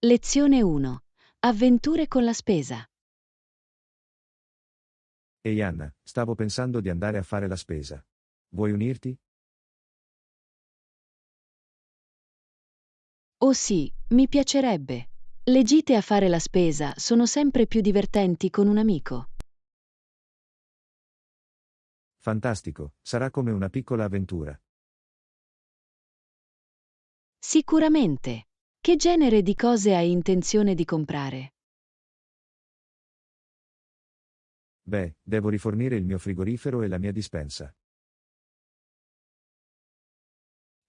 Lezione 1. Avventure con la spesa. Ehi Anna, stavo pensando di andare a fare la spesa. Vuoi unirti? Oh sì, mi piacerebbe. Le gite a fare la spesa sono sempre più divertenti con un amico. Fantastico, sarà come una piccola avventura. Sicuramente. Che genere di cose hai intenzione di comprare? Beh, devo rifornire il mio frigorifero e la mia dispensa.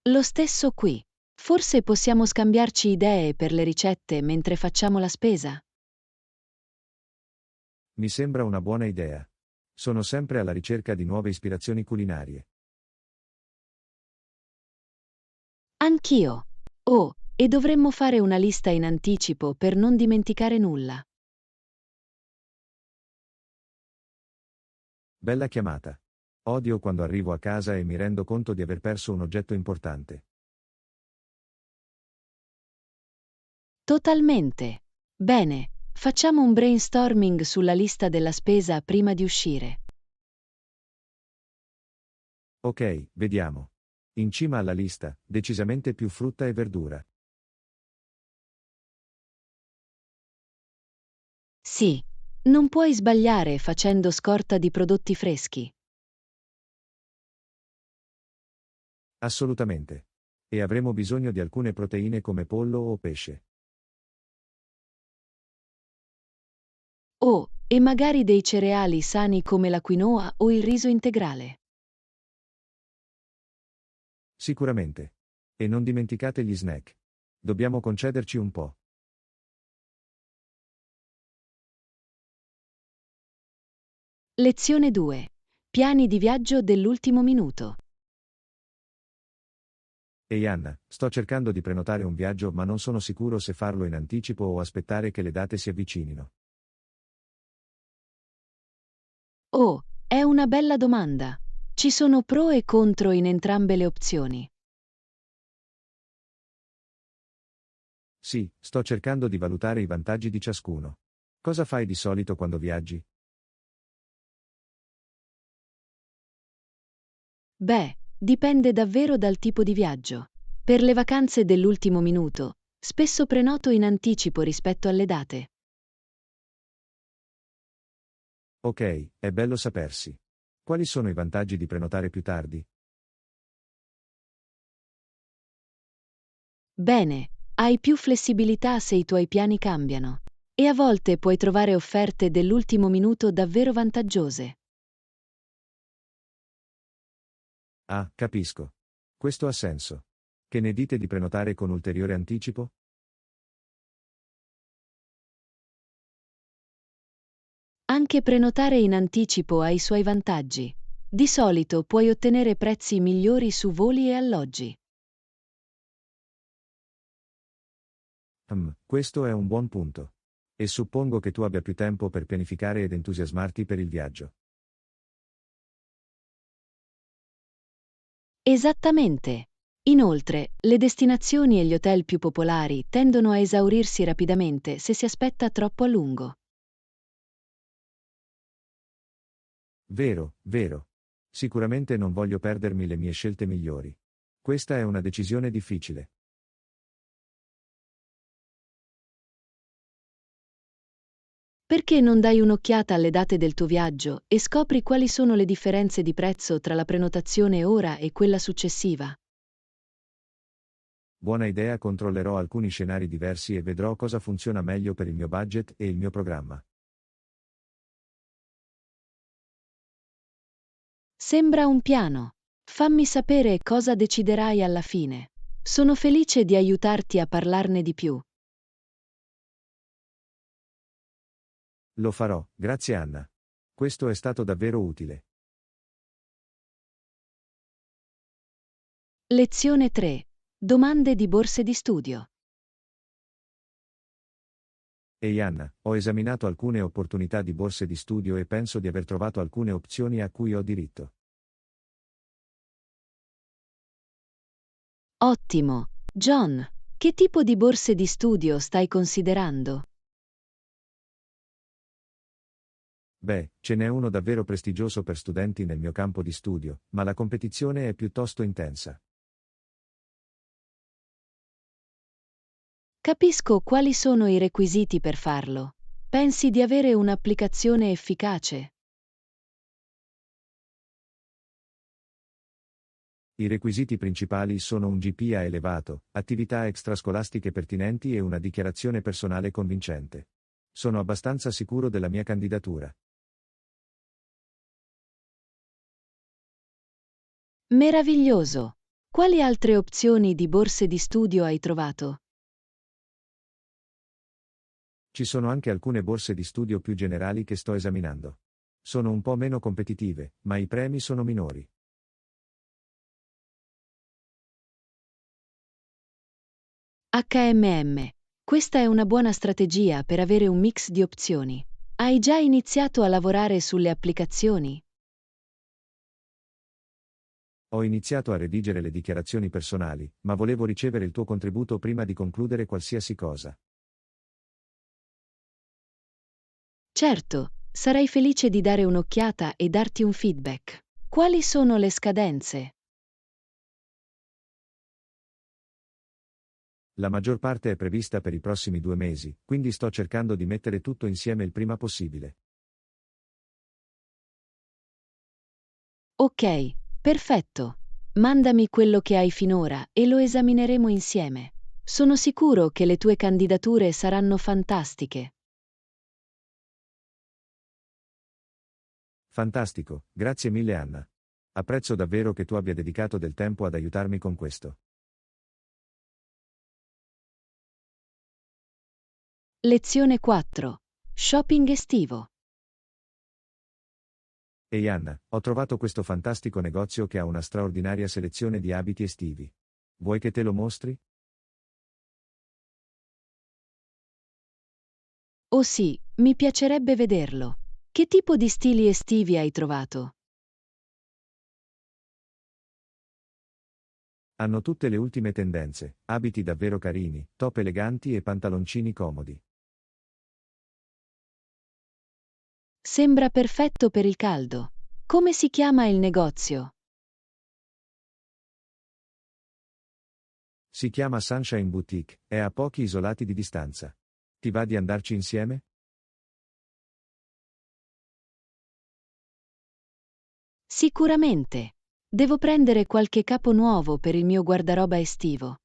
Lo stesso qui. Forse possiamo scambiarci idee per le ricette mentre facciamo la spesa? Mi sembra una buona idea. Sono sempre alla ricerca di nuove ispirazioni culinarie. Anch'io. Oh, e dovremmo fare una lista in anticipo per non dimenticare nulla. Bella chiamata. Odio quando arrivo a casa e mi rendo conto di aver perso un oggetto importante. Totalmente. Bene, facciamo un brainstorming sulla lista della spesa prima di uscire. Ok, vediamo. In cima alla lista, decisamente più frutta e verdura. Sì, non puoi sbagliare facendo scorta di prodotti freschi. Assolutamente. E avremo bisogno di alcune proteine come pollo o pesce. Oh, e magari dei cereali sani come la quinoa o il riso integrale. Sicuramente. E non dimenticate gli snack. Dobbiamo concederci un po'. Lezione 2. Piani di viaggio dell'ultimo minuto. Ehi Anna, sto cercando di prenotare un viaggio ma non sono sicuro se farlo in anticipo o aspettare che le date si avvicinino. Oh, è una bella domanda. Ci sono pro e contro in entrambe le opzioni. Sì, sto cercando di valutare i vantaggi di ciascuno. Cosa fai di solito quando viaggi? Beh, dipende davvero dal tipo di viaggio. Per le vacanze dell'ultimo minuto, spesso prenoto in anticipo rispetto alle date. Ok, è bello sapersi. Quali sono i vantaggi di prenotare più tardi? Bene, hai più flessibilità se i tuoi piani cambiano. E a volte puoi trovare offerte dell'ultimo minuto davvero vantaggiose. Ah, capisco. Questo ha senso. Che ne dite di prenotare con ulteriore anticipo? Anche prenotare in anticipo ha i suoi vantaggi. Di solito puoi ottenere prezzi migliori su voli e alloggi. Questo è un buon punto. E suppongo che tu abbia più tempo per pianificare ed entusiasmarti per il viaggio. Esattamente. Inoltre, le destinazioni e gli hotel più popolari tendono a esaurirsi rapidamente se si aspetta troppo a lungo. Vero, vero. Sicuramente non voglio perdermi le mie scelte migliori. Questa è una decisione difficile. Perché non dai un'occhiata alle date del tuo viaggio e scopri quali sono le differenze di prezzo tra la prenotazione ora e quella successiva? Buona idea, controllerò alcuni scenari diversi e vedrò cosa funziona meglio per il mio budget e il mio programma. Sembra un piano. Fammi sapere cosa deciderai alla fine. Sono felice di aiutarti a parlarne di più. Lo farò, grazie Anna. Questo è stato davvero utile. Lezione 3. Domande di borse di studio. Ehi Anna, ho esaminato alcune opportunità di borse di studio e penso di aver trovato alcune opzioni a cui ho diritto. Ottimo. John, Che tipo di borse di studio stai considerando? Beh, ce n'è uno davvero prestigioso per studenti nel mio campo di studio, ma la competizione è piuttosto intensa. Capisco quali sono i requisiti per farlo. Pensi di avere un'applicazione efficace? I requisiti principali sono un GPA elevato, attività extrascolastiche pertinenti e una dichiarazione personale convincente. Sono abbastanza sicuro della mia candidatura. Meraviglioso! Quali altre opzioni di borse di studio hai trovato? Ci sono anche alcune borse di studio più generali che sto esaminando. Sono un po' meno competitive, ma i premi sono minori. HMM. Questa è una buona strategia per avere un mix di opzioni. Hai già iniziato a lavorare sulle applicazioni? Ho iniziato a redigere le dichiarazioni personali, ma volevo ricevere il tuo contributo prima di concludere qualsiasi cosa. Certo, sarei felice di dare un'occhiata e darti un feedback. Quali sono le scadenze? La maggior parte è prevista per i prossimi 2 mesi, quindi sto cercando di mettere tutto insieme il prima possibile. Ok, perfetto. Mandami quello che hai finora e lo esamineremo insieme. Sono sicuro che le tue candidature saranno fantastiche. Fantastico, grazie mille Anna. Apprezzo davvero che tu abbia dedicato del tempo ad aiutarmi con questo. Lezione 4. Shopping estivo. Ehi Anna, ho trovato questo fantastico negozio che ha una straordinaria selezione di abiti estivi. Vuoi che te lo mostri? Oh sì, mi piacerebbe vederlo. Che tipo di stili estivi hai trovato? Hanno tutte le ultime tendenze, abiti davvero carini, top eleganti e pantaloncini comodi. Sembra perfetto per il caldo. Come si chiama il negozio? Si chiama Sunshine Boutique, è a pochi isolati di distanza. Ti va di andarci insieme? Sicuramente. Devo prendere qualche capo nuovo per il mio guardaroba estivo.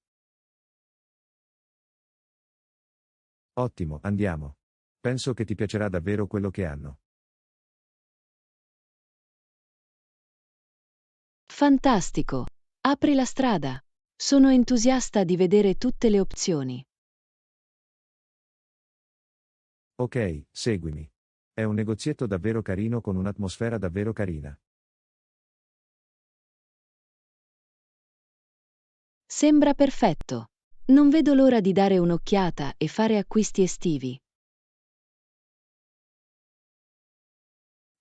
Ottimo, andiamo. Penso che ti piacerà davvero quello che hanno. Fantastico. Apri la strada. Sono entusiasta di vedere tutte le opzioni. Ok, seguimi. È un negozietto davvero carino con un'atmosfera davvero carina. Sembra perfetto. Non vedo l'ora di dare un'occhiata e fare acquisti estivi.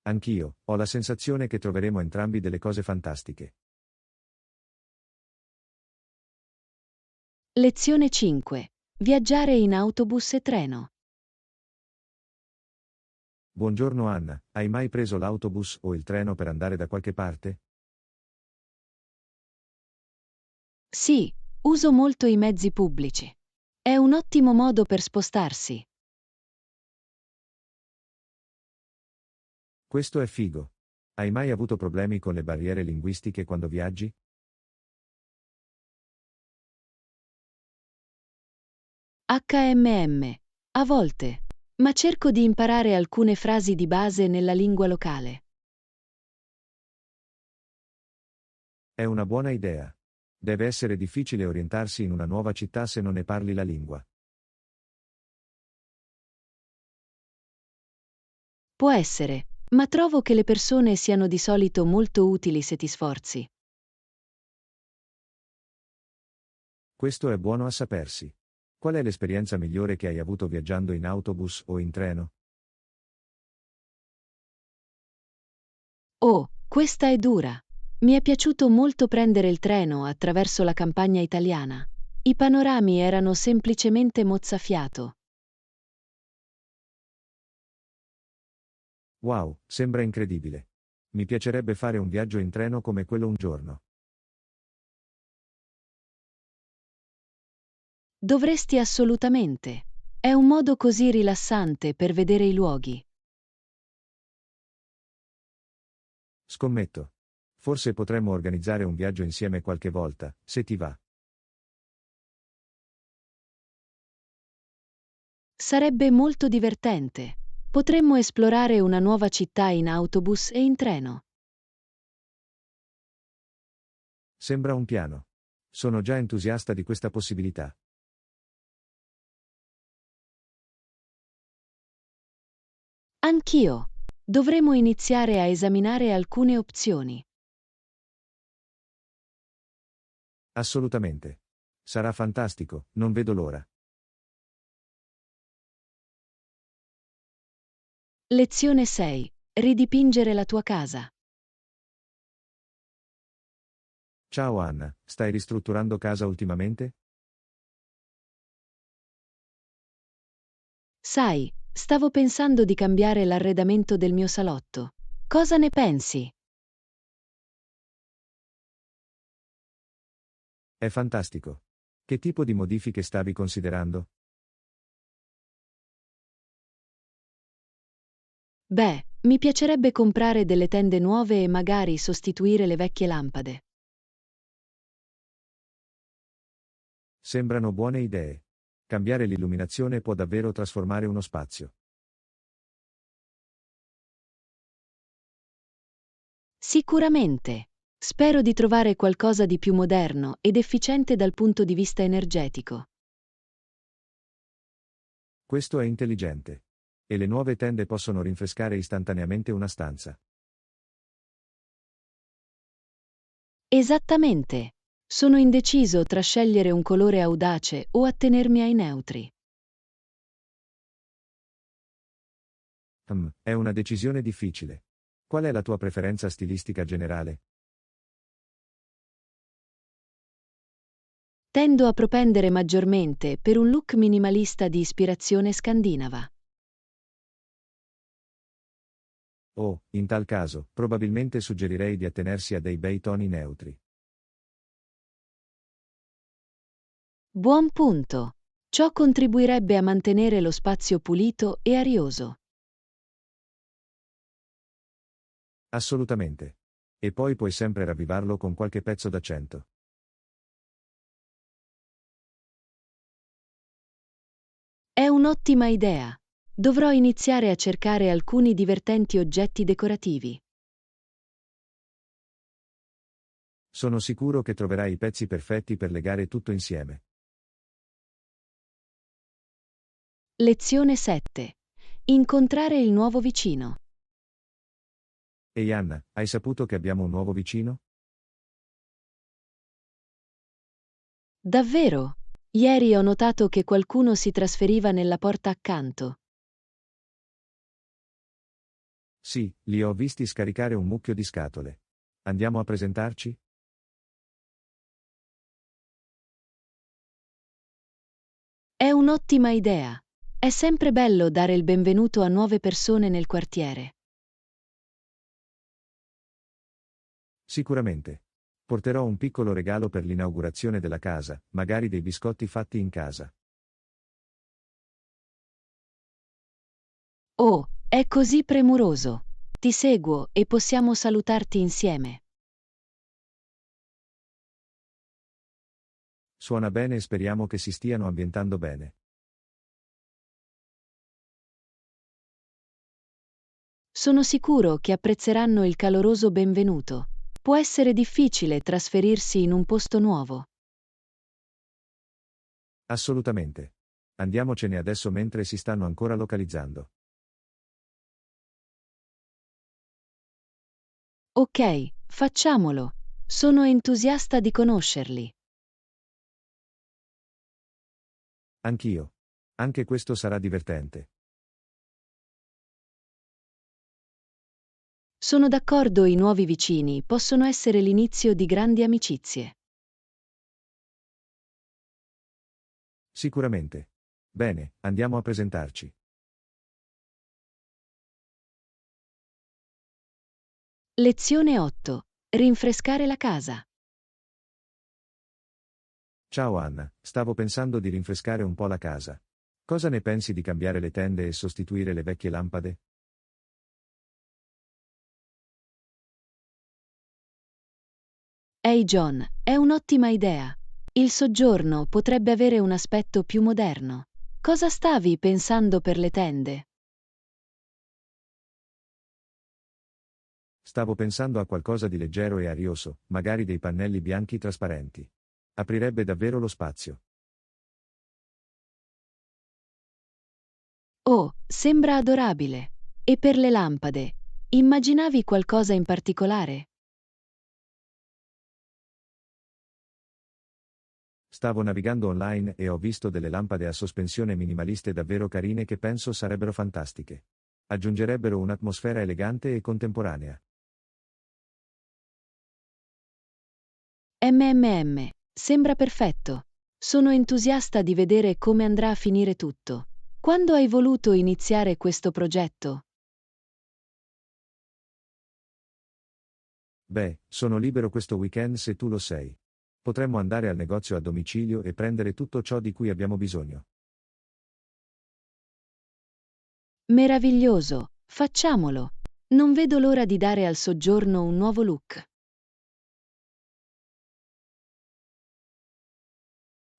Anch'io, ho la sensazione che troveremo entrambi delle cose fantastiche. Lezione 5. Viaggiare in autobus e treno. Buongiorno Anna, hai mai preso l'autobus o il treno per andare da qualche parte? Sì, uso molto i mezzi pubblici. È un ottimo modo per spostarsi. Questo è figo. Hai mai avuto problemi con le barriere linguistiche quando viaggi? HMM. A volte. Ma cerco di imparare alcune frasi di base nella lingua locale. È una buona idea. Deve essere difficile orientarsi in una nuova città se non ne parli la lingua. Può essere, ma trovo che le persone siano di solito molto utili se ti sforzi. Questo è buono a sapersi. Qual è l'esperienza migliore che hai avuto viaggiando in autobus o in treno? Oh, questa è dura. Mi è piaciuto molto prendere il treno attraverso la campagna italiana. I panorami erano semplicemente mozzafiato. Wow, sembra incredibile. Mi piacerebbe fare un viaggio in treno come quello un giorno. Dovresti assolutamente. È un modo così rilassante per vedere i luoghi. Scommetto. Forse potremmo organizzare un viaggio insieme qualche volta, se ti va. Sarebbe molto divertente. Potremmo esplorare una nuova città in autobus e in treno. Sembra un piano. Sono già entusiasta di questa possibilità. Anch'io. Dovremo iniziare a esaminare alcune opzioni. Assolutamente. Sarà fantastico, non vedo l'ora. Lezione 6. Ridipingere la tua casa. Ciao Anna, stai ristrutturando casa ultimamente? Sai, stavo pensando di cambiare l'arredamento del mio salotto. Cosa ne pensi? È fantastico. Che tipo di modifiche stavi considerando? Beh, mi piacerebbe comprare delle tende nuove e magari sostituire le vecchie lampade. Sembrano buone idee. Cambiare l'illuminazione può davvero trasformare uno spazio. Sicuramente. Spero di trovare qualcosa di più moderno ed efficiente dal punto di vista energetico. Questo è intelligente. E le nuove tende possono rinfrescare istantaneamente una stanza. Esattamente. Sono indeciso tra scegliere un colore audace o attenermi ai neutri. È una decisione difficile. Qual è la tua preferenza stilistica generale? Tendo a propendere maggiormente per un look minimalista di ispirazione scandinava. Oh, in tal caso, probabilmente suggerirei di attenersi a dei bei toni neutri. Buon punto. Ciò contribuirebbe a mantenere lo spazio pulito e arioso. Assolutamente. E poi puoi sempre ravvivarlo con qualche pezzo d'accento. È un'ottima idea. Dovrò iniziare a cercare alcuni divertenti oggetti decorativi. Sono sicuro che troverai i pezzi perfetti per legare tutto insieme. Lezione 7. Incontrare il nuovo vicino. Ehi Anna, hai saputo che abbiamo un nuovo vicino? Davvero? Ieri ho notato che qualcuno si trasferiva nella porta accanto. Sì, li ho visti scaricare un mucchio di scatole. Andiamo a presentarci? È un'ottima idea. È sempre bello dare il benvenuto a nuove persone nel quartiere. Sicuramente. Porterò un piccolo regalo per l'inaugurazione della casa, magari dei biscotti fatti in casa. Oh, è così premuroso. Ti seguo e possiamo salutarti insieme. Suona bene e speriamo che si stiano ambientando bene. Sono sicuro che apprezzeranno il caloroso benvenuto. Può essere difficile trasferirsi in un posto nuovo. Assolutamente. Andiamocene adesso mentre si stanno ancora localizzando. Ok, facciamolo. Sono entusiasta di conoscerli. Anch'io. Anche questo sarà divertente. Sono d'accordo, i nuovi vicini possono essere l'inizio di grandi amicizie. Sicuramente. Bene, andiamo a presentarci. Lezione 8. Rinfrescare la casa. Ciao Anna, stavo pensando di rinfrescare un po' la casa. Cosa ne pensi di cambiare le tende e sostituire le vecchie lampade? Ehi John, è un'ottima idea. Il soggiorno potrebbe avere un aspetto più moderno. Cosa stavi pensando per le tende? Stavo pensando a qualcosa di leggero e arioso, magari dei pannelli bianchi trasparenti. Aprirebbe davvero lo spazio. Oh, sembra adorabile. E per le lampade? Immaginavi qualcosa in particolare? Stavo navigando online e ho visto delle lampade a sospensione minimaliste davvero carine che penso sarebbero fantastiche. Aggiungerebbero un'atmosfera elegante e contemporanea. Sembra perfetto. Sono entusiasta di vedere come andrà a finire tutto. Quando hai voluto iniziare questo progetto? Beh, sono libero questo weekend se tu lo sei. Potremmo andare al negozio a domicilio e prendere tutto ciò di cui abbiamo bisogno. Meraviglioso, facciamolo. Non vedo l'ora di dare al soggiorno un nuovo look.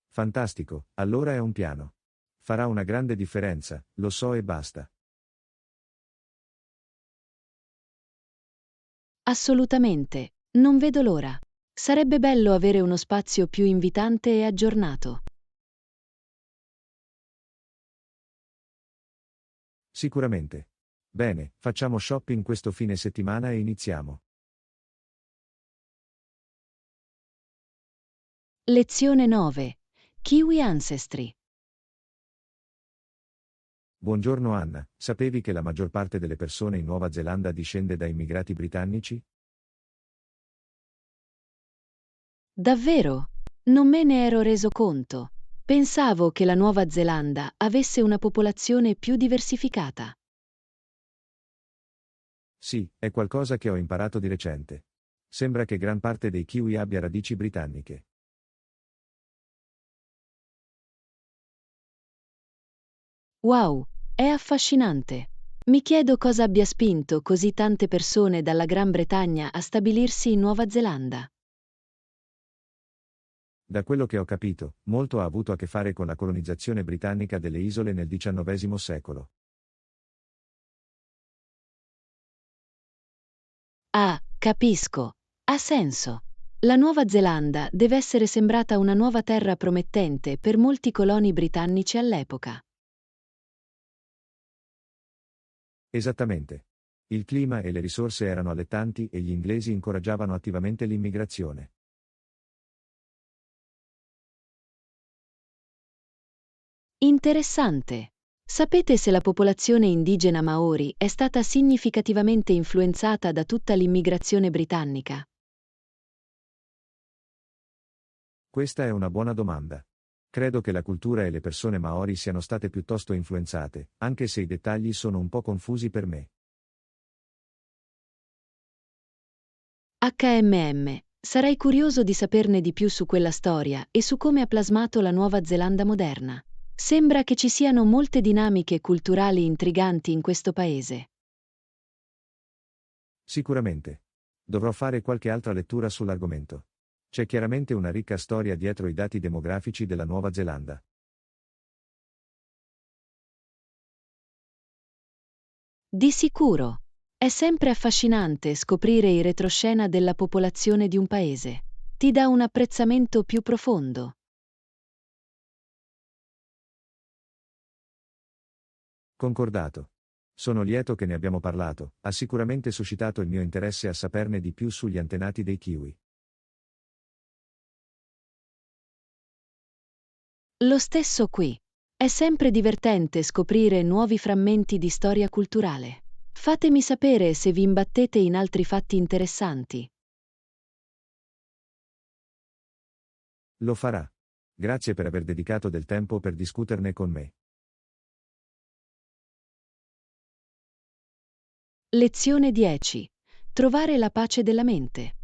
Fantastico, allora è un piano. Farà una grande differenza, lo so e basta. Assolutamente, non vedo l'ora. Sarebbe bello avere uno spazio più invitante e aggiornato. Sicuramente. Bene, facciamo shopping questo fine settimana e iniziamo. Lezione 9. Kiwi Ancestry. Buongiorno Anna, sapevi che la maggior parte delle persone in Nuova Zelanda discende da immigrati britannici? Davvero? Non me ne ero reso conto. Pensavo che la Nuova Zelanda avesse una popolazione più diversificata. Sì, è qualcosa che ho imparato di recente. Sembra che gran parte dei kiwi abbia radici britanniche. Wow, è affascinante. Mi chiedo cosa abbia spinto così tante persone dalla Gran Bretagna a stabilirsi in Nuova Zelanda. Da quello che ho capito, molto ha avuto a che fare con la colonizzazione britannica delle isole nel XIX secolo. Ah, capisco. Ha senso. La Nuova Zelanda deve essere sembrata una nuova terra promettente per molti coloni britannici all'epoca. Esattamente. Il clima e le risorse erano allettanti e gli inglesi incoraggiavano attivamente l'immigrazione. Interessante. Sapete se la popolazione indigena Maori è stata significativamente influenzata da tutta l'immigrazione britannica? Questa è una buona domanda. Credo che la cultura e le persone maori siano state piuttosto influenzate, anche se i dettagli sono un po' confusi per me. Sarei curioso di saperne di più su quella storia e su come ha plasmato la Nuova Zelanda moderna. Sembra che ci siano molte dinamiche culturali intriganti in questo paese. Sicuramente. Dovrò fare qualche altra lettura sull'argomento. C'è chiaramente una ricca storia dietro i dati demografici della Nuova Zelanda. Di sicuro. È sempre affascinante scoprire il retroscena della popolazione di un paese. Ti dà un apprezzamento più profondo. Concordato. Sono lieto che ne abbiamo parlato, ha sicuramente suscitato il mio interesse a saperne di più sugli antenati dei kiwi. Lo stesso qui. È sempre divertente scoprire nuovi frammenti di storia culturale. Fatemi sapere se vi imbattete in altri fatti interessanti. Lo farà. Grazie per aver dedicato del tempo per discuterne con me. Lezione 10. Trovare la pace della mente.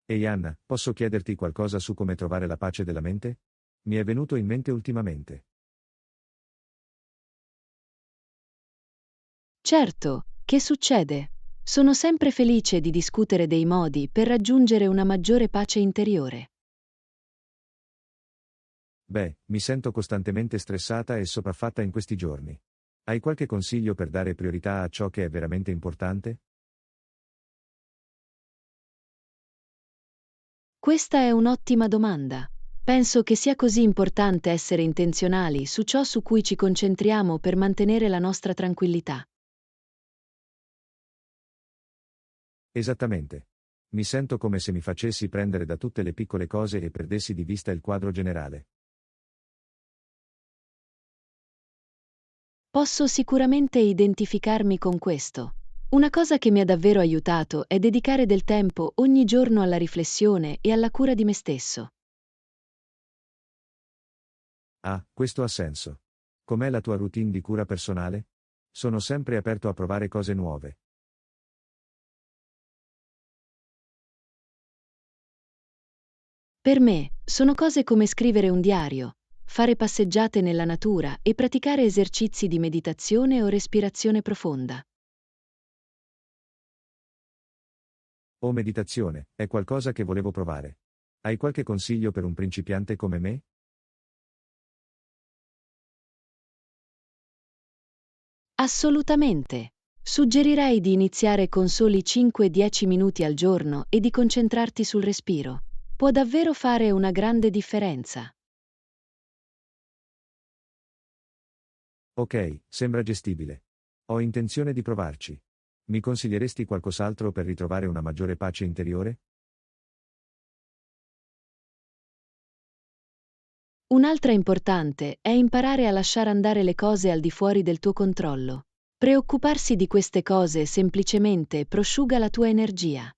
Ehi Anna, posso chiederti qualcosa su come trovare la pace della mente? Mi è venuto in mente ultimamente. Certo, che succede? Sono sempre felice di discutere dei modi per raggiungere una maggiore pace interiore. Beh, mi sento costantemente stressata e sopraffatta in questi giorni. Hai qualche consiglio per dare priorità a ciò che è veramente importante? Questa è un'ottima domanda. Penso che sia così importante essere intenzionali su ciò su cui ci concentriamo per mantenere la nostra tranquillità. Esattamente. Mi sento come se mi facessi prendere da tutte le piccole cose e perdessi di vista il quadro generale. Posso sicuramente identificarmi con questo. Una cosa che mi ha davvero aiutato è dedicare del tempo ogni giorno alla riflessione e alla cura di me stesso. Ah, questo ha senso. Com'è la tua routine di cura personale? Sono sempre aperto a provare cose nuove. Per me, sono cose come scrivere un diario, fare passeggiate nella natura e praticare esercizi di meditazione o respirazione profonda. O meditazione, è qualcosa che volevo provare. Hai qualche consiglio per un principiante come me? Assolutamente. Suggerirei di iniziare con soli 5-10 minuti al giorno e di concentrarti sul respiro. Può davvero fare una grande differenza. Ok, sembra gestibile. Ho intenzione di provarci. Mi consiglieresti qualcos'altro per ritrovare una maggiore pace interiore? Un'altra importante è imparare a lasciare andare le cose al di fuori del tuo controllo. Preoccuparsi di queste cose semplicemente prosciuga la tua energia.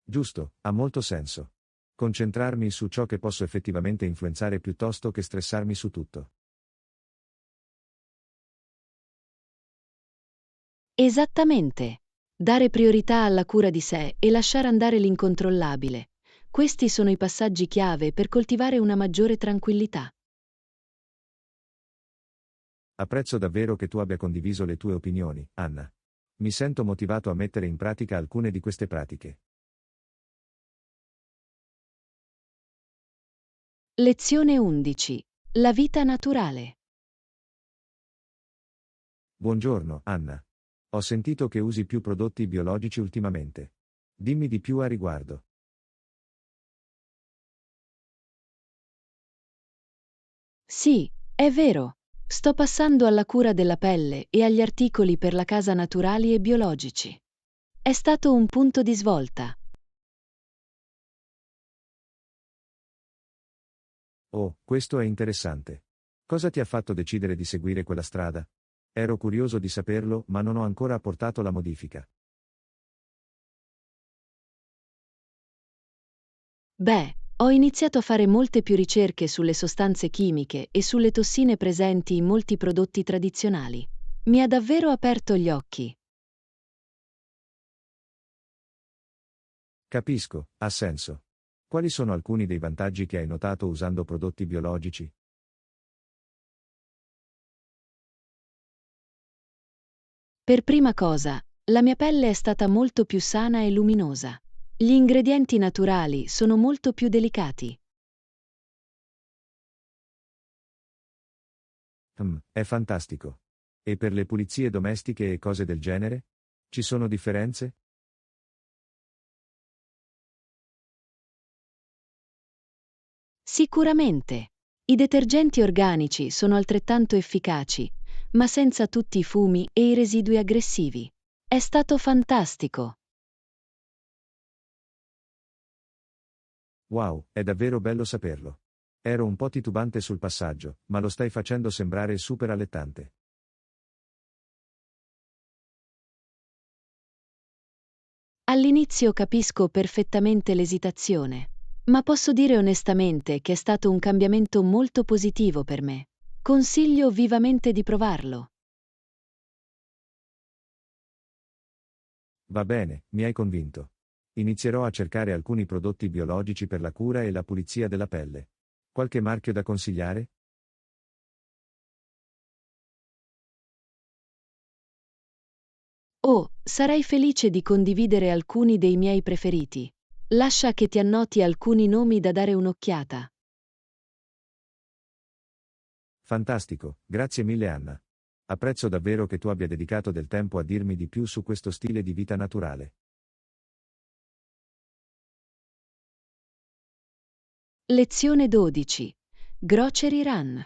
Giusto, ha molto senso. Concentrarmi su ciò che posso effettivamente influenzare piuttosto che stressarmi su tutto. Esattamente. Dare priorità alla cura di sé e lasciare andare l'incontrollabile. Questi sono i passaggi chiave per coltivare una maggiore tranquillità. Apprezzo davvero che tu abbia condiviso le tue opinioni, Anna. Mi sento motivato a mettere in pratica alcune di queste pratiche. Lezione 11. La vita naturale. Buongiorno, Anna. Ho sentito che usi più prodotti biologici ultimamente. Dimmi di più a riguardo. Sì, è vero. Sto passando alla cura della pelle e agli articoli per la casa naturali e biologici. È stato un punto di svolta. Oh, questo è interessante. Cosa ti ha fatto decidere di seguire quella strada? Ero curioso di saperlo, ma non ho ancora apportato la modifica. Beh, ho iniziato a fare molte più ricerche sulle sostanze chimiche e sulle tossine presenti in molti prodotti tradizionali. Mi ha davvero aperto gli occhi. Capisco, ha senso. Quali sono alcuni dei vantaggi che hai notato usando prodotti biologici? Per prima cosa, la mia pelle è stata molto più sana e luminosa. Gli ingredienti naturali sono molto più delicati. È fantastico. E per le pulizie domestiche e cose del genere? Ci sono differenze? Sicuramente. I detergenti organici sono altrettanto efficaci, ma senza tutti i fumi e i residui aggressivi. È stato fantastico. Wow, è davvero bello saperlo. Ero un po' titubante sul passaggio, ma lo stai facendo sembrare super allettante. All'inizio capisco perfettamente l'esitazione. Ma posso dire onestamente che è stato un cambiamento molto positivo per me. Consiglio vivamente di provarlo. Va bene, mi hai convinto. Inizierò a cercare alcuni prodotti biologici per la cura e la pulizia della pelle. Qualche marchio da consigliare? Oh, sarai felice di condividere alcuni dei miei preferiti. Lascia che ti annoti alcuni nomi da dare un'occhiata. Fantastico, grazie mille Anna. Apprezzo davvero che tu abbia dedicato del tempo a dirmi di più su questo stile di vita naturale. Lezione 12. Grocery Run.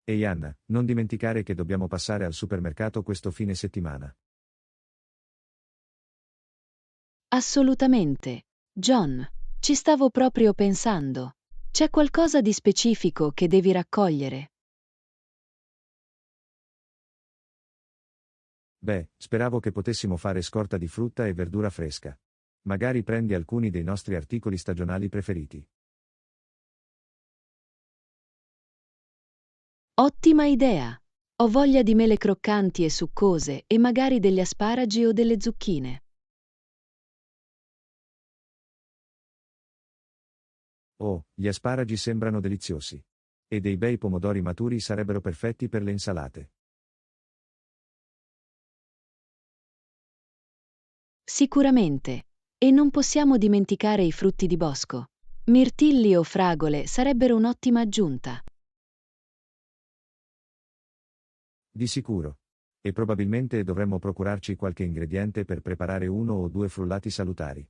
Ehi Anna, non dimenticare che dobbiamo passare al supermercato questo fine settimana. Assolutamente. John, ci stavo proprio pensando. C'è qualcosa di specifico che devi raccogliere? Beh, speravo che potessimo fare scorta di frutta e verdura fresca. Magari prendi alcuni dei nostri articoli stagionali preferiti. Ottima idea! Ho voglia di mele croccanti e succose e magari degli asparagi o delle zucchine. Oh, gli asparagi sembrano deliziosi. E dei bei pomodori maturi sarebbero perfetti per le insalate. Sicuramente. E non possiamo dimenticare i frutti di bosco. Mirtilli o fragole sarebbero un'ottima aggiunta. Di sicuro. E probabilmente dovremmo procurarci qualche ingrediente per preparare uno o due frullati salutari.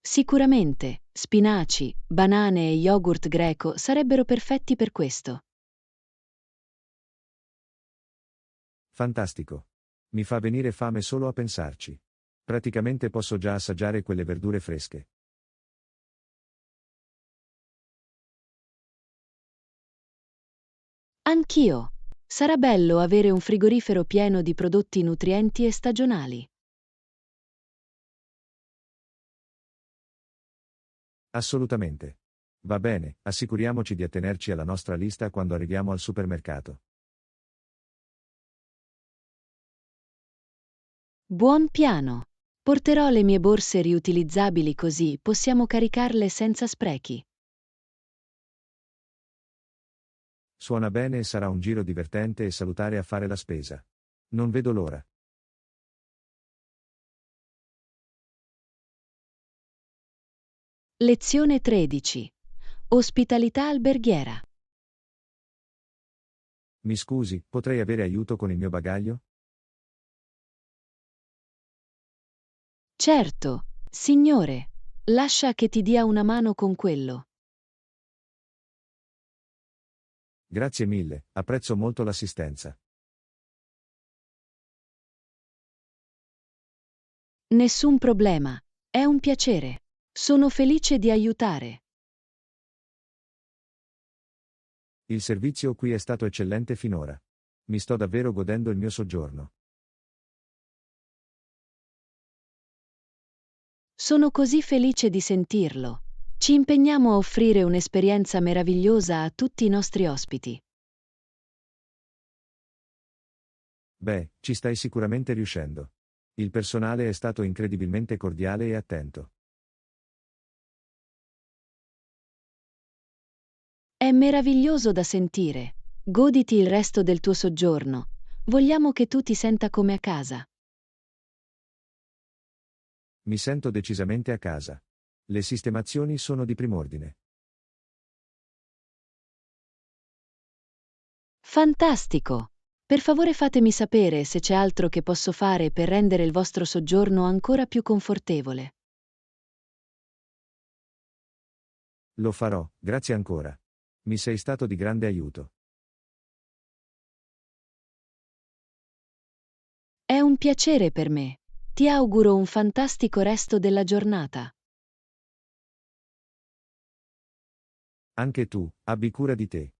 Sicuramente, spinaci, banane e yogurt greco sarebbero perfetti per questo. Fantastico. Mi fa venire fame solo a pensarci. Praticamente posso già assaggiare quelle verdure fresche. Anch'io. Sarà bello avere un frigorifero pieno di prodotti nutrienti e stagionali. Assolutamente. Va bene, assicuriamoci di attenerci alla nostra lista quando arriviamo al supermercato. Buon piano! Porterò le mie borse riutilizzabili così possiamo caricarle senza sprechi. Suona bene e sarà un giro divertente e salutare a fare la spesa. Non vedo l'ora. Lezione 13. Ospitalità alberghiera. Mi scusi, potrei avere aiuto con il mio bagaglio? Certo, signore. Lascia che ti dia una mano con quello. Grazie mille, apprezzo molto l'assistenza. Nessun problema. È un piacere. Sono felice di aiutare. Il servizio qui è stato eccellente finora. Mi sto davvero godendo il mio soggiorno. Sono così felice di sentirlo. Ci impegniamo a offrire un'esperienza meravigliosa a tutti i nostri ospiti. Beh, ci stai sicuramente riuscendo. Il personale è stato incredibilmente cordiale e attento. È meraviglioso da sentire. Goditi il resto del tuo soggiorno. Vogliamo che tu ti senta come a casa. Mi sento decisamente a casa. Le sistemazioni sono di prim'ordine. Fantastico! Per favore fatemi sapere se c'è altro che posso fare per rendere il vostro soggiorno ancora più confortevole. Lo farò, grazie ancora. Mi sei stato di grande aiuto. È un piacere per me. Ti auguro un fantastico resto della giornata. Anche tu, abbi cura di te.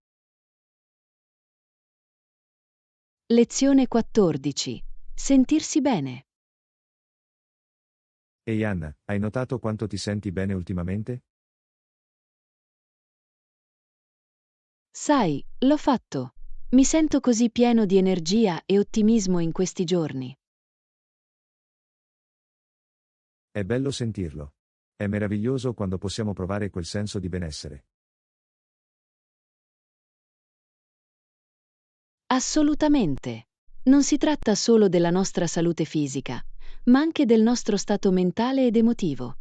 Lezione 14. Sentirsi bene. Ehi Anna, hai notato quanto ti senti bene ultimamente? Sai, l'ho fatto. Mi sento così pieno di energia e ottimismo in questi giorni. È bello sentirlo. È meraviglioso quando possiamo provare quel senso di benessere. Assolutamente. Non si tratta solo della nostra salute fisica, ma anche del nostro stato mentale ed emotivo.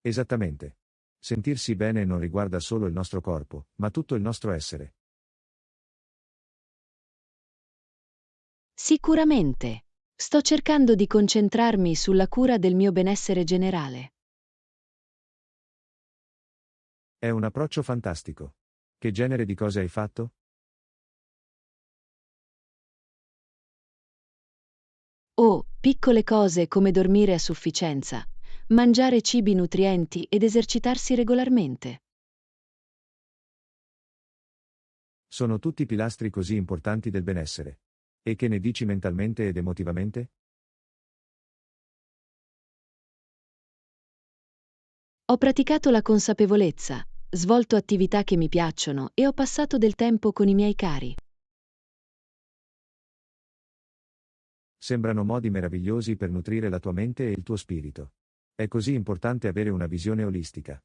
Esattamente. Sentirsi bene non riguarda solo il nostro corpo, ma tutto il nostro essere. Sicuramente. Sto cercando di concentrarmi sulla cura del mio benessere generale. È un approccio fantastico. Che genere di cose hai fatto? O piccole cose come dormire a sufficienza, mangiare cibi nutrienti ed esercitarsi regolarmente. Sono tutti pilastri così importanti del benessere. E che ne dici mentalmente ed emotivamente? Ho praticato la consapevolezza, svolto attività che mi piacciono e ho passato del tempo con i miei cari. Sembrano modi meravigliosi per nutrire la tua mente e il tuo spirito. È così importante avere una visione olistica.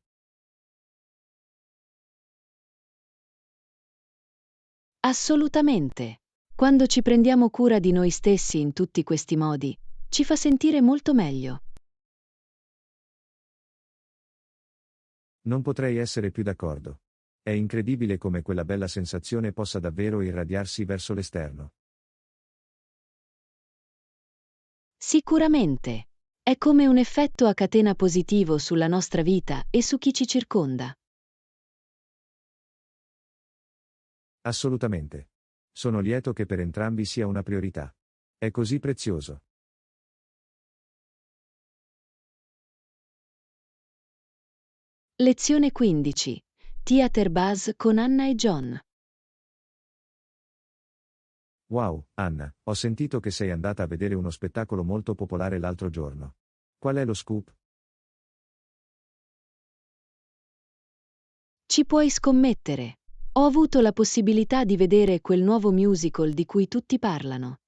Assolutamente. Quando ci prendiamo cura di noi stessi in tutti questi modi, ci fa sentire molto meglio. Non potrei essere più d'accordo. È incredibile come quella bella sensazione possa davvero irradiarsi verso l'esterno. Sicuramente. È come un effetto a catena positivo sulla nostra vita e su chi ci circonda. Assolutamente. Sono lieto che per entrambi sia una priorità. È così prezioso. Lezione 15. Theater Buzz con Anna e John. Wow, Anna, ho sentito che sei andata a vedere uno spettacolo molto popolare l'altro giorno. Qual è lo scoop? Ci puoi scommettere. Ho avuto la possibilità di vedere quel nuovo musical di cui tutti parlano.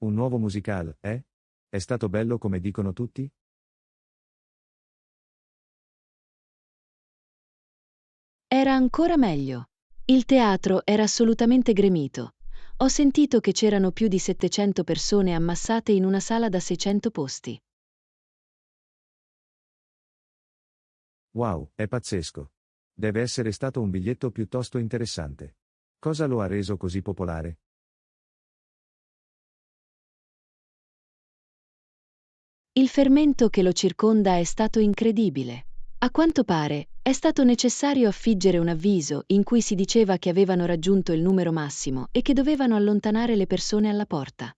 Un nuovo musical, eh? È stato bello come dicono tutti? Era ancora meglio. Il teatro era assolutamente gremito. Ho sentito che c'erano più di 700 persone ammassate in una sala da 600 posti. Wow, è pazzesco. Deve essere stato un biglietto piuttosto interessante. Cosa lo ha reso così popolare? Il fermento che lo circonda è stato incredibile. A quanto pare, è stato necessario affiggere un avviso in cui si diceva che avevano raggiunto il numero massimo e che dovevano allontanare le persone alla porta.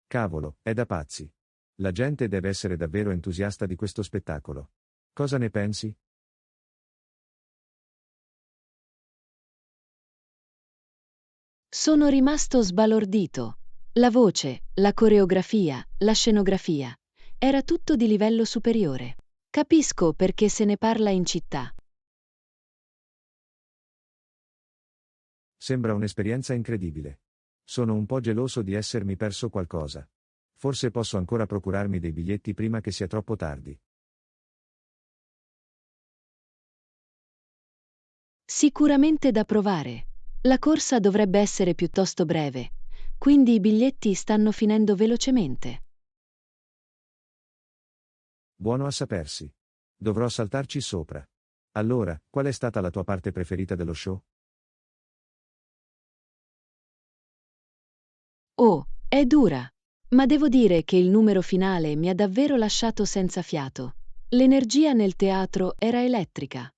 Cavolo, è da pazzi. La gente deve essere davvero entusiasta di questo spettacolo. Cosa ne pensi? Sono rimasto sbalordito. La voce, la coreografia, la scenografia. Era tutto di livello superiore. Capisco perché se ne parla in città. Sembra un'esperienza incredibile. Sono un po' geloso di essermi perso qualcosa. Forse posso ancora procurarmi dei biglietti prima che sia troppo tardi. Sicuramente da provare. La corsa dovrebbe essere piuttosto breve, quindi i biglietti stanno finendo velocemente. Buono a sapersi. Dovrò saltarci sopra. Allora, qual è stata la tua parte preferita dello show? Oh, è dura. Ma devo dire che il numero finale mi ha davvero lasciato senza fiato. L'energia nel teatro era elettrica.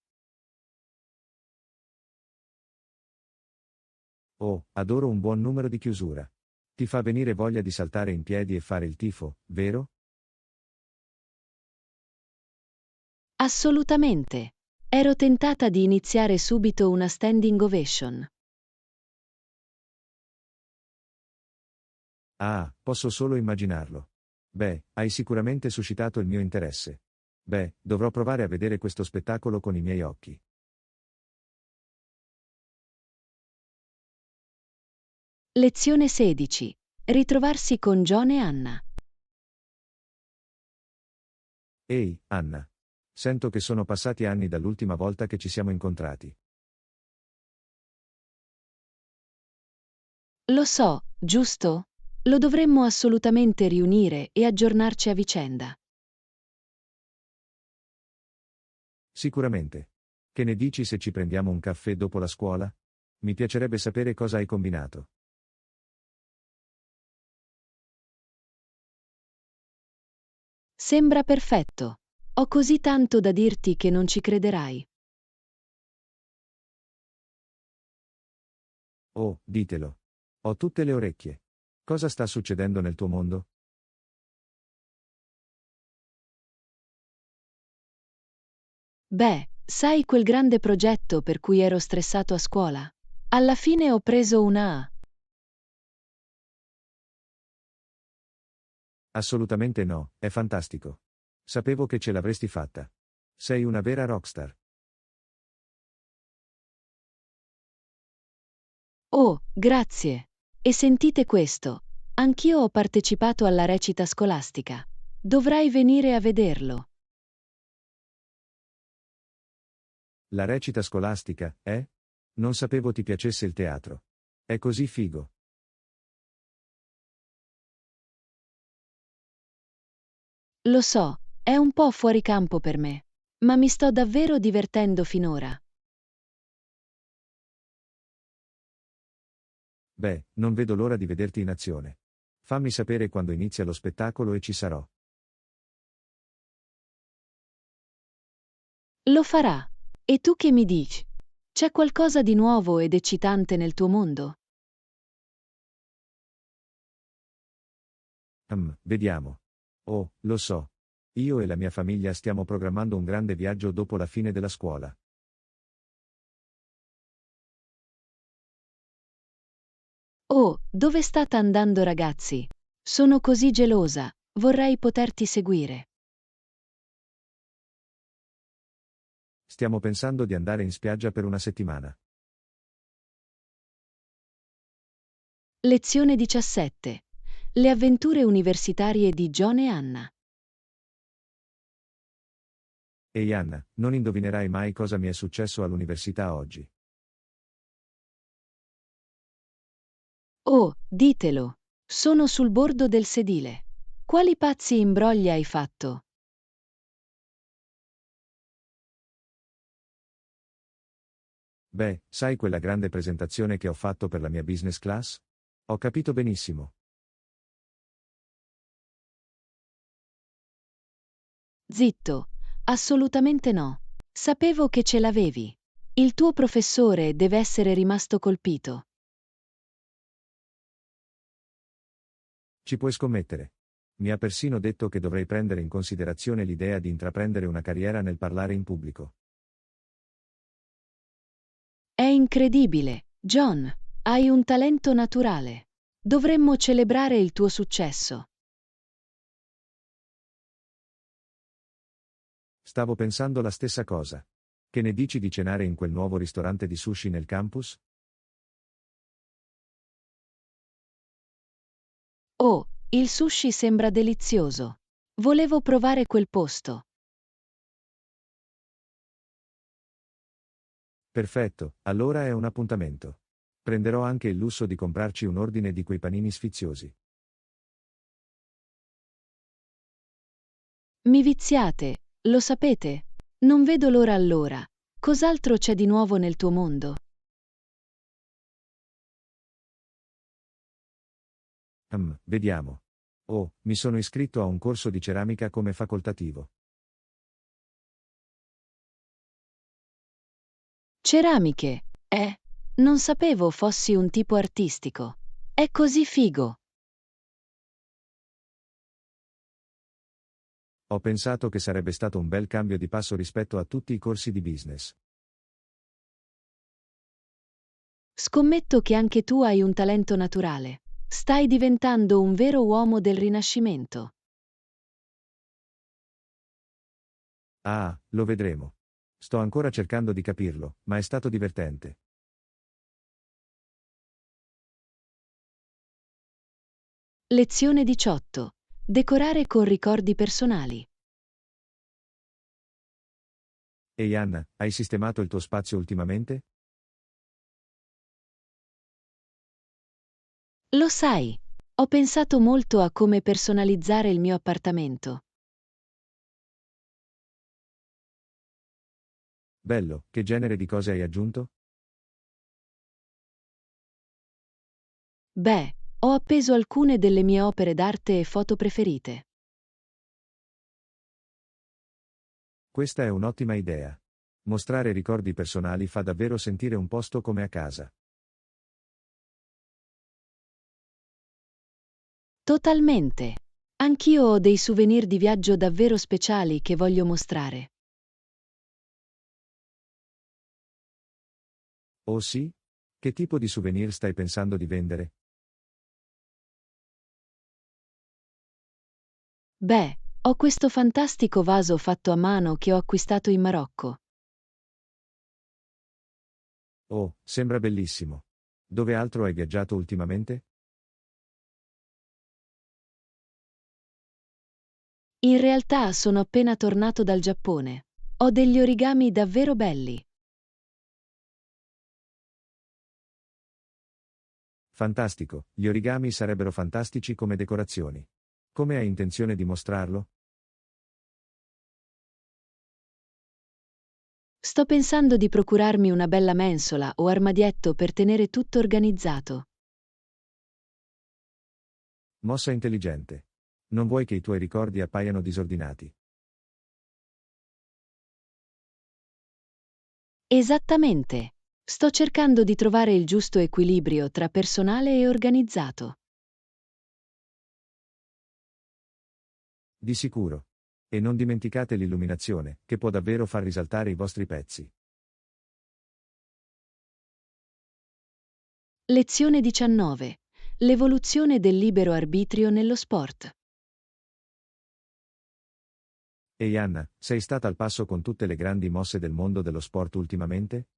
Oh, adoro un buon numero di chiusura. Ti fa venire voglia di saltare in piedi e fare il tifo, vero? Assolutamente. Ero tentata di iniziare subito una standing ovation. Ah, posso solo immaginarlo. Beh, hai sicuramente suscitato il mio interesse. Beh, dovrò provare a vedere questo spettacolo con i miei occhi. Lezione 16. Ritrovarsi con John e Anna. Ehi, Anna. Sento che sono passati anni dall'ultima volta che ci siamo incontrati. Lo so, giusto? Lo dovremmo assolutamente riunire e aggiornarci a vicenda. Sicuramente. Che ne dici se ci prendiamo un caffè dopo la scuola? Mi piacerebbe sapere cosa hai combinato. Sembra perfetto. Ho così tanto da dirti che non ci crederai. Oh, ditelo. Ho tutte le orecchie. Cosa sta succedendo nel tuo mondo? Beh, sai quel grande progetto per cui ero stressato a scuola? Alla fine ho preso una A. Assolutamente no, è fantastico. Sapevo che ce l'avresti fatta. Sei una vera rockstar. Oh, grazie. E sentite questo. Anch'io ho partecipato alla recita scolastica. Dovrai venire a vederlo. La recita scolastica, eh? Non sapevo ti piacesse il teatro. È così figo. Lo so, è un po' fuori campo per me, ma mi sto davvero divertendo finora. Beh, non vedo l'ora di vederti in azione. Fammi sapere quando inizia lo spettacolo e ci sarò. Lo farà. E tu che mi dici? C'è qualcosa di nuovo ed eccitante nel tuo mondo? Vediamo. Oh, lo so. Io e la mia famiglia stiamo programmando un grande viaggio dopo la fine della scuola. Oh, dove state andando ragazzi? Sono così gelosa, vorrei poterti seguire. Stiamo pensando di andare in spiaggia per una settimana. Lezione 17. Le avventure universitarie di John e Anna. Ehi Anna, non indovinerai mai cosa mi è successo all'università oggi. Oh, ditelo. Sono sul bordo del sedile. Quali pazzi imbrogli hai fatto? Beh, sai quella grande presentazione che ho fatto per la mia business class? Ho capito benissimo. Zitto. Assolutamente no. Sapevo che ce l'avevi. Il tuo professore deve essere rimasto colpito. Ci puoi scommettere. Mi ha persino detto che dovrei prendere in considerazione l'idea di intraprendere una carriera nel parlare in pubblico. È incredibile, John. Hai un talento naturale. Dovremmo celebrare il tuo successo. Stavo pensando la stessa cosa. Che ne dici di cenare in quel nuovo ristorante di sushi nel campus? Oh, il sushi sembra delizioso. Volevo provare quel posto. Perfetto, allora è un appuntamento. Prenderò anche il lusso di comprarci un ordine di quei panini sfiziosi. Mi viziate, lo sapete? Non vedo l'ora allora. Cos'altro c'è di nuovo nel tuo mondo? Vediamo. Oh, mi sono iscritto a un corso di ceramica come facoltativo. Ceramiche. Non sapevo fossi un tipo artistico. È così figo. Ho pensato che sarebbe stato un bel cambio di passo rispetto a tutti i corsi di business. Scommetto che anche tu hai un talento naturale. Stai diventando un vero uomo del Rinascimento. Ah, lo vedremo. Sto ancora cercando di capirlo, ma è stato divertente. Lezione 18. Decorare con ricordi personali. Ehi Anna, hai sistemato il tuo spazio ultimamente? Lo sai, ho pensato molto a come personalizzare il mio appartamento. Bello, che genere di cose hai aggiunto? Beh, ho appeso alcune delle mie opere d'arte e foto preferite. Questa è un'ottima idea. Mostrare ricordi personali fa davvero sentire un posto come a casa. Totalmente. Anch'io ho dei souvenir di viaggio davvero speciali che voglio mostrare. Oh sì? Che tipo di souvenir stai pensando di vendere? Beh, ho questo fantastico vaso fatto a mano che ho acquistato in Marocco. Oh, sembra bellissimo. Dove altro hai viaggiato ultimamente? In realtà sono appena tornato dal Giappone. Ho degli origami davvero belli. Fantastico, gli origami sarebbero fantastici come decorazioni. Come hai intenzione di mostrarlo? Sto pensando di procurarmi una bella mensola o armadietto per tenere tutto organizzato. Mossa intelligente. Non vuoi che i tuoi ricordi appaiano disordinati. Esattamente. Sto cercando di trovare il giusto equilibrio tra personale e organizzato. Di sicuro. E non dimenticate l'illuminazione, che può davvero far risaltare i vostri pezzi. Lezione 19. L'evoluzione del libero arbitrio nello sport. Ehi Anna, sei stata al passo con tutte le grandi mosse del mondo dello sport ultimamente?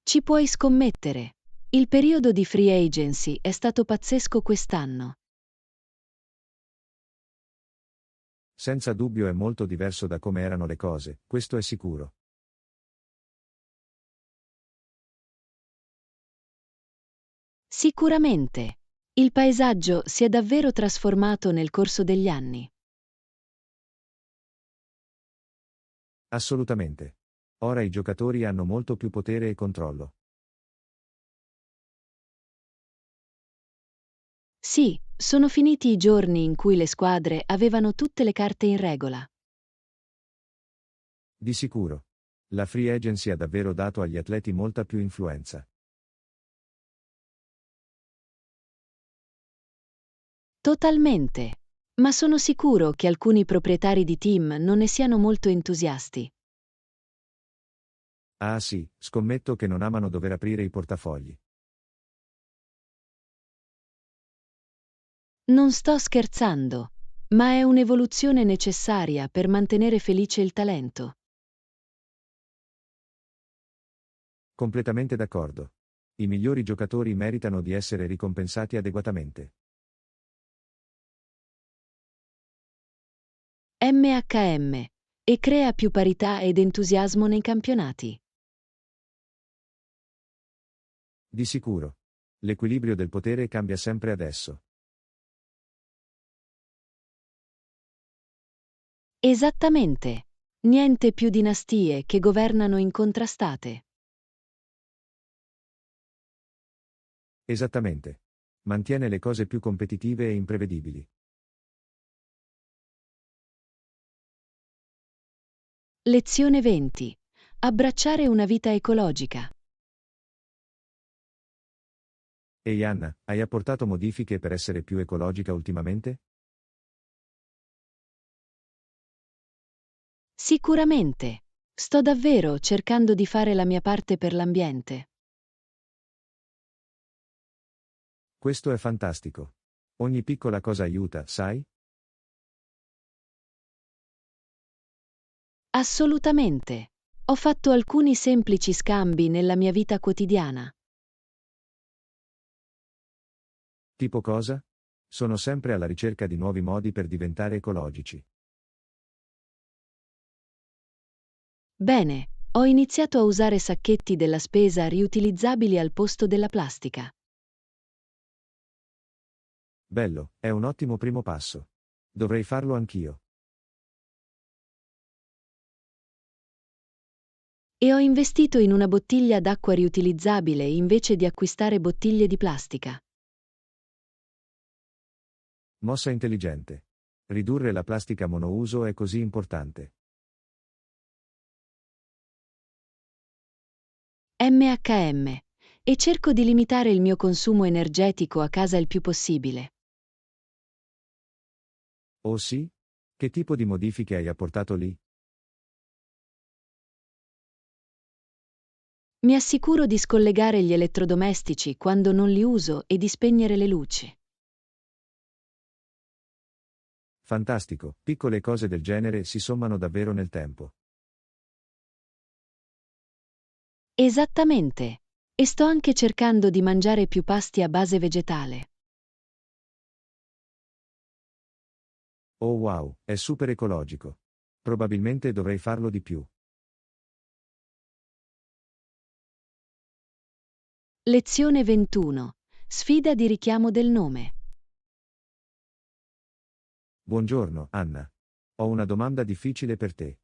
Ci puoi scommettere. Il periodo di free agency è stato pazzesco quest'anno. Senza dubbio è molto diverso da come erano le cose, questo è sicuro. Sicuramente. Il paesaggio si è davvero trasformato nel corso degli anni. Assolutamente. Ora i giocatori hanno molto più potere e controllo. Sì, sono finiti i giorni in cui le squadre avevano tutte le carte in regola. Di sicuro. La free agency ha davvero dato agli atleti molta più influenza. Totalmente. Ma sono sicuro che alcuni proprietari di team non ne siano molto entusiasti. Ah sì, scommetto che non amano dover aprire i portafogli. Non sto scherzando, ma è un'evoluzione necessaria per mantenere felice il talento. Completamente d'accordo. I migliori giocatori meritano di essere ricompensati adeguatamente. MHM. E crea più parità ed entusiasmo nei campionati. Di sicuro. L'equilibrio del potere cambia sempre adesso. Esattamente. Niente più dinastie che governano incontrastate. Esattamente. Mantiene le cose più competitive e imprevedibili. Lezione 20. Abbracciare una vita ecologica. Ehi Anna, hai apportato modifiche per essere più ecologica ultimamente? Sicuramente. Sto davvero cercando di fare la mia parte per l'ambiente. Questo è fantastico. Ogni piccola cosa aiuta, sai? Assolutamente. Ho fatto alcuni semplici scambi nella mia vita quotidiana. Tipo cosa? Sono sempre alla ricerca di nuovi modi per diventare ecologici. Bene, ho iniziato a usare sacchetti della spesa riutilizzabili al posto della plastica. Bello, è un ottimo primo passo. Dovrei farlo anch'io. E ho investito in una bottiglia d'acqua riutilizzabile invece di acquistare bottiglie di plastica. Mossa intelligente. Ridurre la plastica monouso è così importante. MHM. E cerco di limitare il mio consumo energetico a casa il più possibile. Oh sì? Che tipo di modifiche hai apportato lì? Mi assicuro di scollegare gli elettrodomestici quando non li uso e di spegnere le luci. Fantastico, piccole cose del genere si sommano davvero nel tempo. Esattamente. E sto anche cercando di mangiare più pasti a base vegetale. Oh wow, è super ecologico. Probabilmente dovrei farlo di più. Lezione 21. Sfida di richiamo del nome. Buongiorno, Anna. Ho una domanda difficile per te.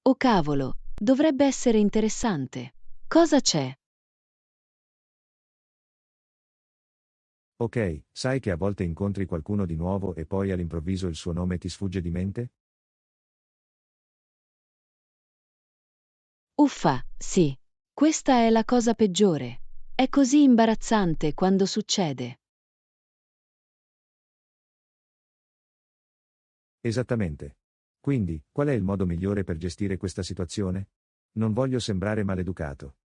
Oh cavolo, dovrebbe essere interessante. Cosa c'è? Ok, sai che a volte incontri qualcuno di nuovo e poi all'improvviso il suo nome ti sfugge di mente? Uffa, sì. Questa è la cosa peggiore. È così imbarazzante quando succede. Esattamente. Quindi, qual è il modo migliore per gestire questa situazione? Non voglio sembrare maleducato.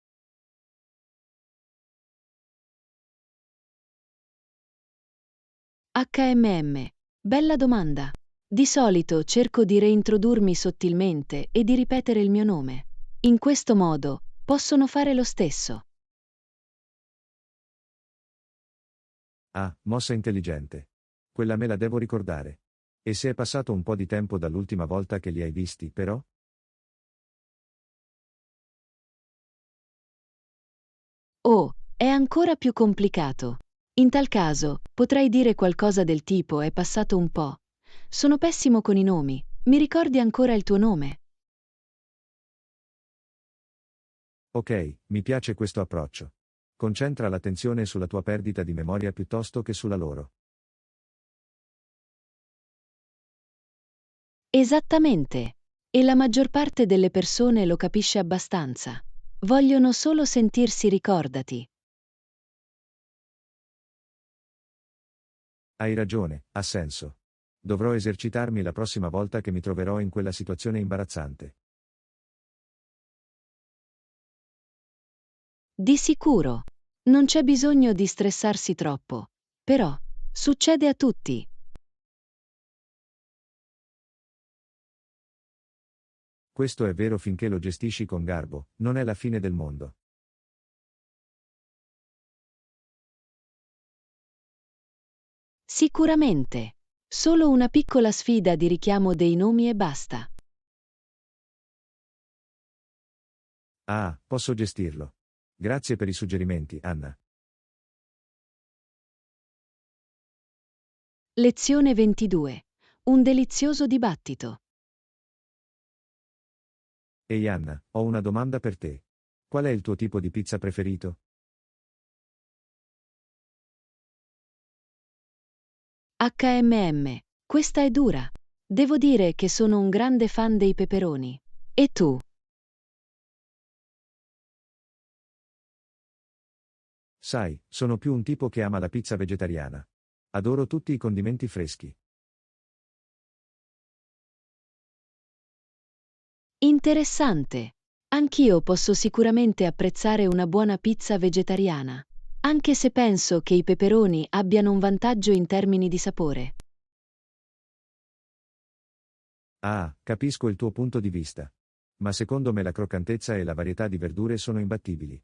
HMM. Bella domanda. Di solito cerco di reintrodurmi sottilmente e di ripetere il mio nome. In questo modo, possono fare lo stesso. Ah, mossa intelligente. Quella me la devo ricordare. E se è passato un po' di tempo dall'ultima volta che li hai visti, però? Oh, è ancora più complicato. In tal caso, potrei dire qualcosa del tipo è passato un po'. Sono pessimo con i nomi. Mi ricordi ancora il tuo nome? Ok, mi piace questo approccio. Concentra l'attenzione sulla tua perdita di memoria piuttosto che sulla loro. Esattamente. E la maggior parte delle persone lo capisce abbastanza. Vogliono solo sentirsi ricordati. Hai ragione, ha senso. Dovrò esercitarmi la prossima volta che mi troverò in quella situazione imbarazzante. Di sicuro. Non c'è bisogno di stressarsi troppo. Però, succede a tutti. Questo è vero finché lo gestisci con garbo, non è la fine del mondo. Sicuramente. Solo una piccola sfida di richiamo dei nomi e basta. Ah, posso gestirlo. Grazie per i suggerimenti, Anna. Lezione 22. Un delizioso dibattito. Ehi Anna, ho una domanda per te. Qual è il tuo tipo di pizza preferito? HMM. Questa è dura. Devo dire che sono un grande fan dei peperoni. E tu? Sai, sono più un tipo che ama la pizza vegetariana. Adoro tutti i condimenti freschi. Interessante. Anch'io posso sicuramente apprezzare una buona pizza vegetariana, anche se penso che i peperoni abbiano un vantaggio in termini di sapore. Ah, capisco il tuo punto di vista. Ma secondo me la croccantezza e la varietà di verdure sono imbattibili.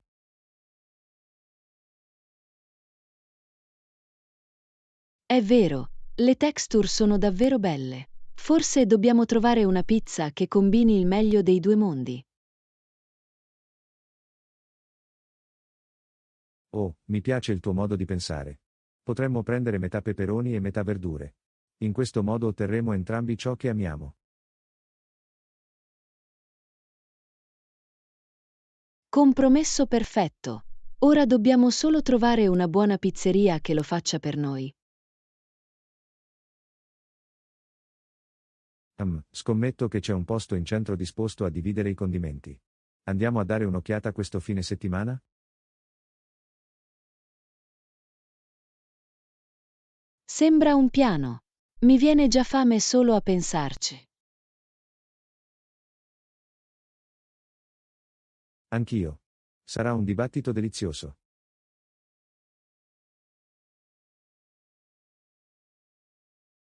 È vero, le texture sono davvero belle. Forse dobbiamo trovare una pizza che combini il meglio dei due mondi. Oh, mi piace il tuo modo di pensare. Potremmo prendere metà peperoni e metà verdure. In questo modo otterremo entrambi ciò che amiamo. Compromesso perfetto. Ora dobbiamo solo trovare una buona pizzeria che lo faccia per noi. Scommetto che c'è un posto in centro disposto a dividere i condimenti. Andiamo a dare un'occhiata questo fine settimana? Sembra un piano. Mi viene già fame solo a pensarci. Anch'io. Sarà un dibattito delizioso.